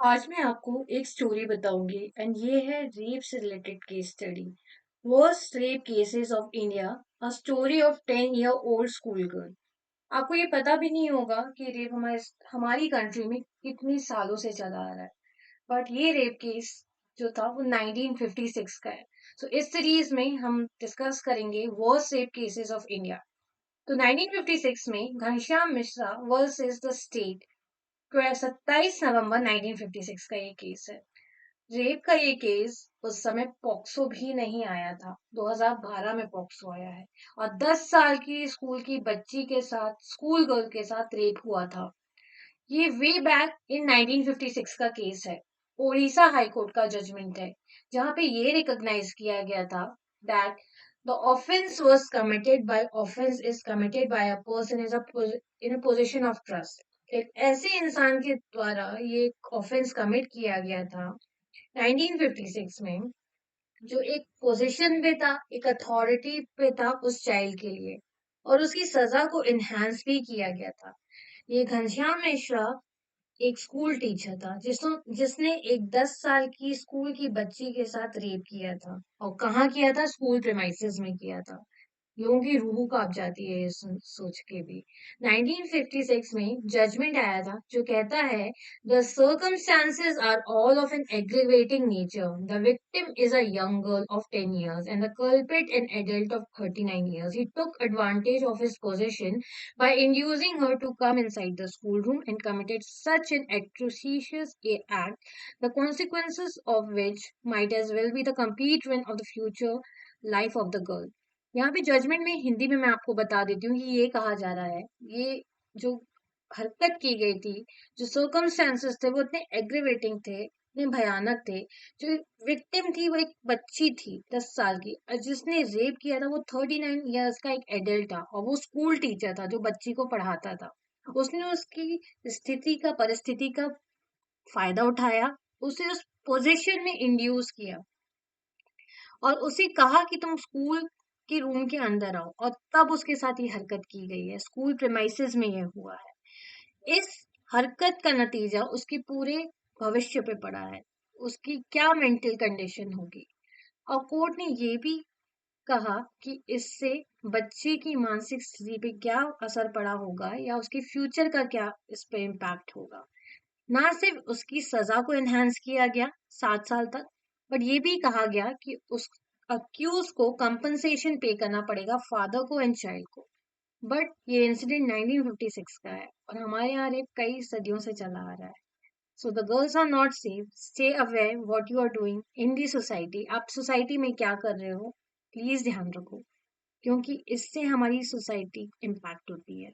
आज मैं आपको एक स्टोरी बताऊंगी एंड ये है रेप से related case study. Worst rape cases of India, a story of 10-year-old school girl. आपको ये पता भी नहीं होगा कि रेप हमारे हमारी कंट्री में कितनी सालों से चला आ रहा है। बट ये रेप केस जो था वो 1956 का है। सो इस सीरीज में हम डिस्कस करेंगे worst rape cases of India. तो 1956 में Ghanshyam Mishra versus the state, 27 नवंबर 1956 का ये केस है। रेप का ये केस उस समय पॉक्सो भी नहीं आया था। 2012 में पॉक्सो आया है और 10 साल की स्कूल की बच्ची के साथ, स्कूल गर्ल के साथ रेप हुआ था। ये वे बैक इन 1956 का केस है। ओडिशा हाई कोर्ट का जजमेंट है जहां पे ये रिकॉग्नाइज किया गया था that the offence was committed by offence is committed by a person is in a position of trust. एक ऐसे इंसान के द्वारा ये ऑफेंस कमिट किया गया था 1956 में, जो एक पोजीशन पे था, एक अथॉरिटी पे था उस चाइल्ड के लिए, और उसकी सजा को इनहेंस भी किया गया था। ये घनश्याम मिश्रा एक स्कूल टीचर था जिसने एक 10 साल की स्कूल की बच्ची के साथ रेप किया था। और कहाँ किया था? स्कूल प्रेमाइसेस में किया था। लोगों की रूह कांप जाती है ये सोच के भी। 1956 में जजमेंट आया था जो कहता है the circumstances are all of an aggravating nature. The victim is a young girl of 10 years and the culprit an adult of 39 years. He took advantage of his position by inducing her to come inside the schoolroom and committed such an atrocious act, the consequences of which might as well be the complete ruin of the future life of the girl. यहाँ पे judgement में हिंदी में मैं आपको बता देती हूँ कि ये कहा जा रहा है, ये जो हरकत की गई थी, जो सर्कमस्टेंसेस थे वो इतने एग्रीवेटिंग थे, इतने भयानक थे। जो विक्टिम थी वो एक बच्ची थी 10 साल की, और जिसने रेप किया था वो 39 ईयर्स का एक एडल्ट था, और वो स्कूल टीचर था जो बच्ची को पढ़ाता था। उसने उसकी स्थिति का, परिस्थिति का फायदा उठाया, उसे उस पोजीशन में इंड्यूस किया और उसे कहा कि तुम स्कूल के रूम के अंदर आओ, और तब उसके साथ ये हरकत की गई है। स्कूल प्रेमाइसेस में ये हुआ है। इस हरकत का नतीजा उसके पूरे भविष्य पे पड़ा है। उसकी क्या मेंटल कंडीशन होगी। और कोर्ट ने ये भी कहा कि इससे बच्चे की मानसिक स्थिति पे क्या असर पड़ा होगा या उसके फ्यूचर का क्या इस पे इम्पैक्ट होगा। ना सिर्फ उसकी सजा को एनहांस किया गया 7 साल तक, बट ये भी कहा गया कि उस अक्यूज को कंपनसेशन पे करना पड़ेगा, फादर को एंड चाइल्ड को। बट ये इंसिडेंट 1956 का है और हमारे यहाँ रेप कई सदियों से चला आ रहा है। So the girls are not safe. Stay aware what you are doing in the society. आप सोसाइटी में क्या कर रहे हो, प्लीज ध्यान रखो, क्योंकि इससे हमारी सोसाइटी इम्पैक्ट होती है।